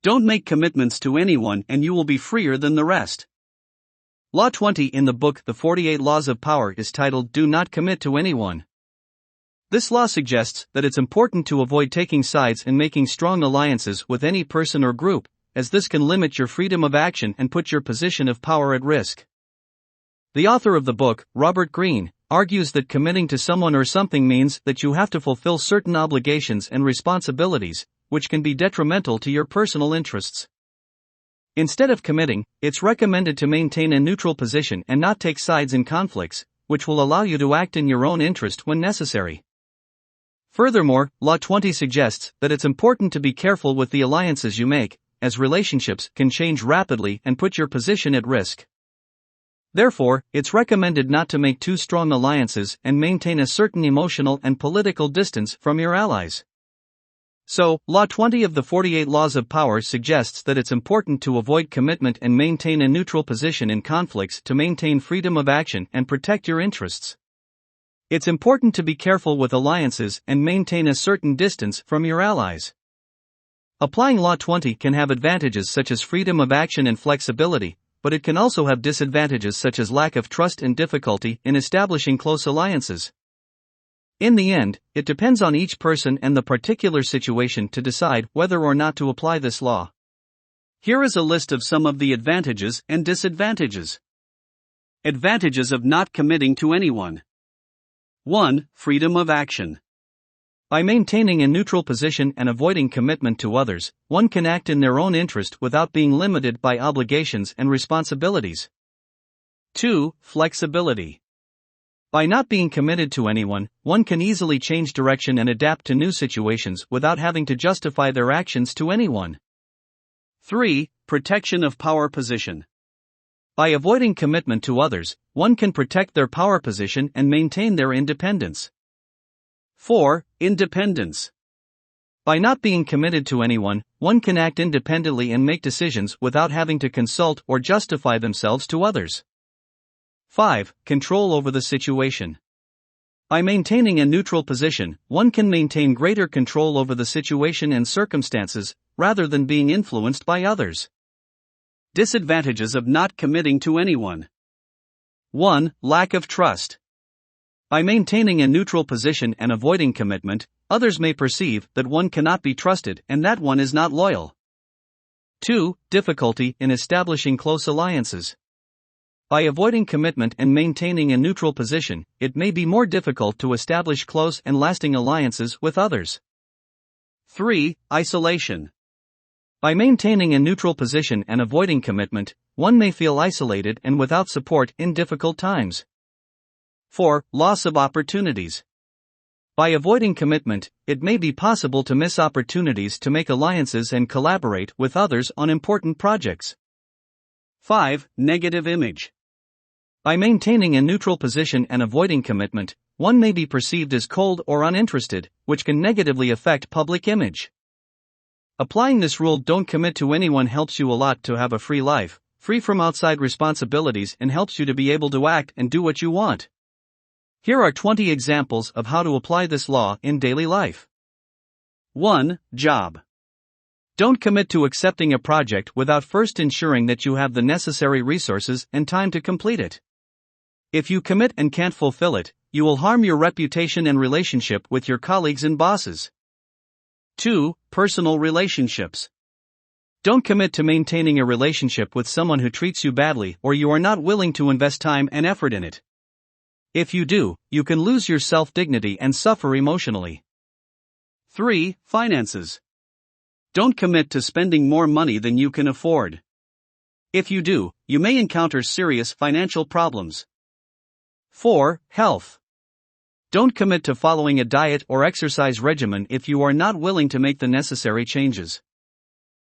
Don't make commitments to anyone and you will be freer than the rest. Law 20 in the book The 48 Laws of Power is titled Do Not Commit to Anyone. This law suggests that it's important to avoid taking sides and making strong alliances with any person or group, as this can limit your freedom of action and put your position of power at risk. The author of the book, Robert Greene, argues that committing to someone or something means that you have to fulfill certain obligations and responsibilities, which can be detrimental to your personal interests. Instead of committing, it's recommended to maintain a neutral position and not take sides in conflicts, which will allow you to act in your own interest when necessary. Furthermore, Law 20 suggests that it's important to be careful with the alliances you make, as relationships can change rapidly and put your position at risk. Therefore, it's recommended not to make too strong alliances and maintain a certain emotional and political distance from your allies. So, Law 20 of the 48 Laws of Power suggests that it's important to avoid commitment and maintain a neutral position in conflicts to maintain freedom of action and protect your interests. It's important to be careful with alliances and maintain a certain distance from your allies. Applying Law 20 can have advantages such as freedom of action and flexibility, but it can also have disadvantages such as lack of trust and difficulty in establishing close alliances. In the end, it depends on each person and the particular situation to decide whether or not to apply this law. Here is a list of some of the advantages and disadvantages. Advantages of not committing to anyone. 1. Freedom of action. By maintaining a neutral position and avoiding commitment to others, one can act in their own interest without being limited by obligations and responsibilities. 2. Flexibility. By not being committed to anyone, one can easily change direction and adapt to new situations without having to justify their actions to anyone. 3. Protection of power position. By avoiding commitment to others, one can protect their power position and maintain their independence. 4. Independence. By not being committed to anyone, one can act independently and make decisions without having to consult or justify themselves to others. 5. Control over the situation. By maintaining a neutral position, one can maintain greater control over the situation and circumstances, rather than being influenced by others. Disadvantages of not committing to anyone. 1. Lack of trust. By maintaining a neutral position and avoiding commitment, others may perceive that one cannot be trusted and that one is not loyal. 2. Difficulty in establishing close alliances. By avoiding commitment and maintaining a neutral position, it may be more difficult to establish close and lasting alliances with others. 3. Isolation. By maintaining a neutral position and avoiding commitment, one may feel isolated and without support in difficult times. 4. Loss of opportunities. By avoiding commitment, it may be possible to miss opportunities to make alliances and collaborate with others on important projects. 5. Negative image. By maintaining a neutral position and avoiding commitment, one may be perceived as cold or uninterested, which can negatively affect public image. Applying this rule don't commit to anyone helps you a lot to have a free life, free from outside responsibilities, and helps you to be able to act and do what you want. Here are 20 examples of how to apply this law in daily life. 1. Job. Don't commit to accepting a project without first ensuring that you have the necessary resources and time to complete it. If you commit and can't fulfill it, you will harm your reputation and relationship with your colleagues and bosses. 2. Personal relationships. Don't commit to maintaining a relationship with someone who treats you badly or you are not willing to invest time and effort in it. If you do, you can lose your self-dignity and suffer emotionally. 3. Finances. Don't commit to spending more money than you can afford. If you do, you may encounter serious financial problems. 4. Health. Don't commit to following a diet or exercise regimen if you are not willing to make the necessary changes.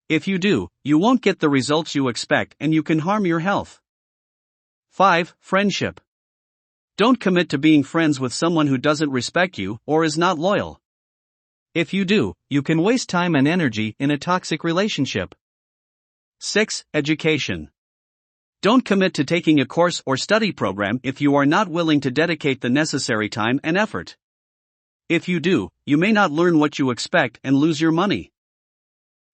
If you do, you won't get the results you expect and you can harm your health. 5. Friendship. Don't commit to being friends with someone who doesn't respect you or is not loyal. If you do, you can waste time and energy in a toxic relationship. 6. Education. Don't commit to taking a course or study program if you are not willing to dedicate the necessary time and effort. If you do, you may not learn what you expect and lose your money.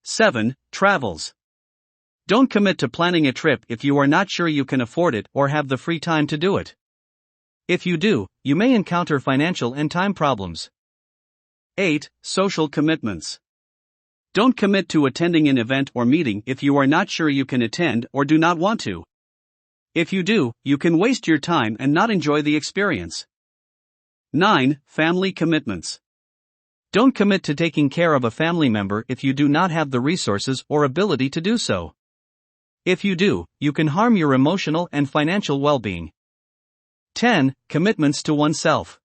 7. Travels. Don't commit to planning a trip if you are not sure you can afford it or have the free time to do it. If you do, you may encounter financial and time problems. 8. Social commitments. Don't commit to attending an event or meeting if you are not sure you can attend or do not want to. If you do, you can waste your time and not enjoy the experience. 9. Family commitments. Don't commit to taking care of a family member if you do not have the resources or ability to do so. If you do, you can harm your emotional and financial well-being. 10. Commitments to oneself.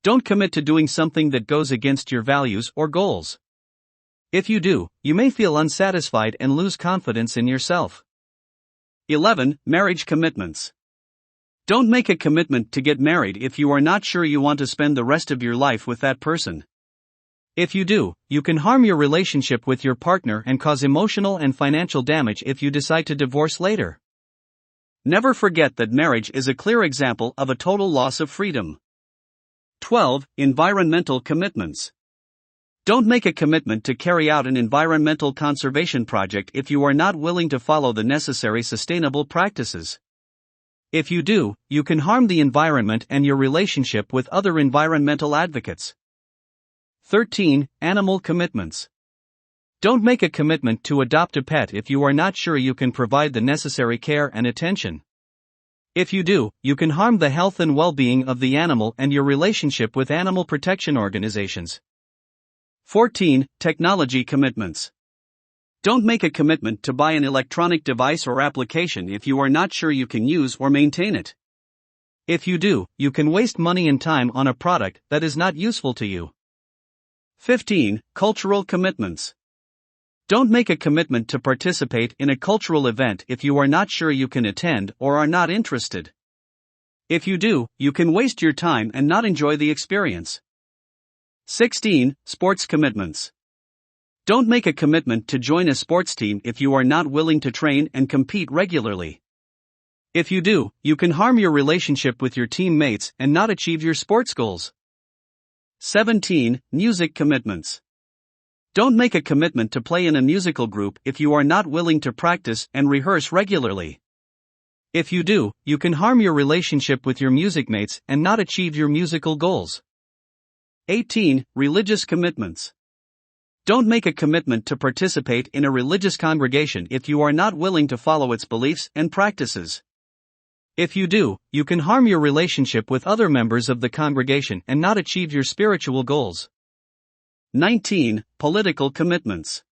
Don't commit to doing something that goes against your values or goals. If you do, you may feel unsatisfied and lose confidence in yourself. 11. Marriage commitments. Don't make a commitment to get married if you are not sure you want to spend the rest of your life with that person. If you do, you can harm your relationship with your partner and cause emotional and financial damage if you decide to divorce later. Never forget that marriage is a clear example of a total loss of freedom. 12. Environmental commitments. Don't make a commitment to carry out an environmental conservation project if you are not willing to follow the necessary sustainable practices. If you do, you can harm the environment and your relationship with other environmental advocates. 13. Animal commitments. Don't make a commitment to adopt a pet if you are not sure you can provide the necessary care and attention. If you do, you can harm the health and well-being of the animal and your relationship with animal protection organizations. 14. Technology commitments. Don't make a commitment to buy an electronic device or application if you are not sure you can use or maintain it. If you do, you can waste money and time on a product that is not useful to you. 15. Cultural commitments. Don't make a commitment to participate in a cultural event if you are not sure you can attend or are not interested. If you do, you can waste your time and not enjoy the experience. 16. Sports commitments. Don't make a commitment to join a sports team if you are not willing to train and compete regularly. If you do, you can harm your relationship with your teammates and not achieve your sports goals. 17. Music commitments. Don't make a commitment to play in a musical group if you are not willing to practice and rehearse regularly. If you do, you can harm your relationship with your music mates and not achieve your musical goals. 18. Religious commitments. Don't make a commitment to participate in a religious congregation if you are not willing to follow its beliefs and practices. If you do, you can harm your relationship with other members of the congregation and not achieve your spiritual goals. 19. Political commitments.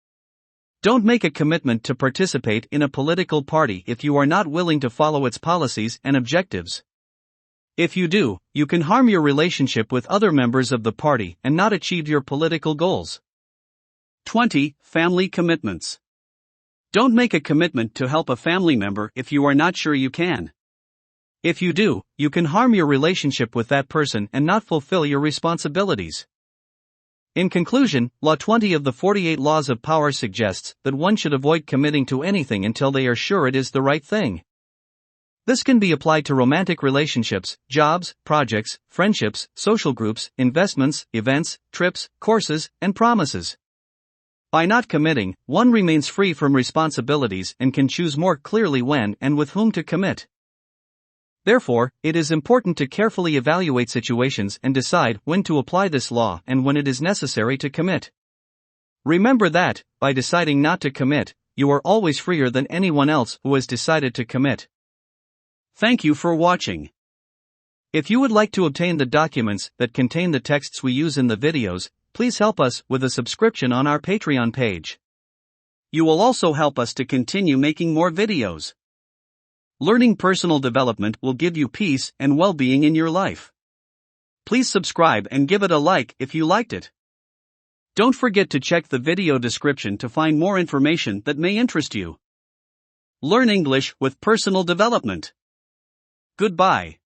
Don't make a commitment to participate in a political party if you are not willing to follow its policies and objectives. If you do, you can harm your relationship with other members of the party and not achieve your political goals. 20. Family commitments. Don't make a commitment to help a family member if you are not sure you can. If you do, you can harm your relationship with that person and not fulfill your responsibilities. In conclusion, Law 20 of the 48 Laws of Power suggests that one should avoid committing to anything until they are sure it is the right thing. This can be applied to romantic relationships, jobs, projects, friendships, social groups, investments, events, trips, courses, and promises. By not committing, one remains free from responsibilities and can choose more clearly when and with whom to commit. Therefore, it is important to carefully evaluate situations and decide when to apply this law and when it is necessary to commit. Remember that, by deciding not to commit, you are always freer than anyone else who has decided to commit. Thank you for watching. If you would like to obtain the documents that contain the texts we use in the videos, please help us with a subscription on our Patreon page. You will also help us to continue making more videos. Learning personal development will give you peace and well-being in your life. Please subscribe and give it a like if you liked it. Don't forget to check the video description to find more information that may interest you. Learn English with personal development. Goodbye.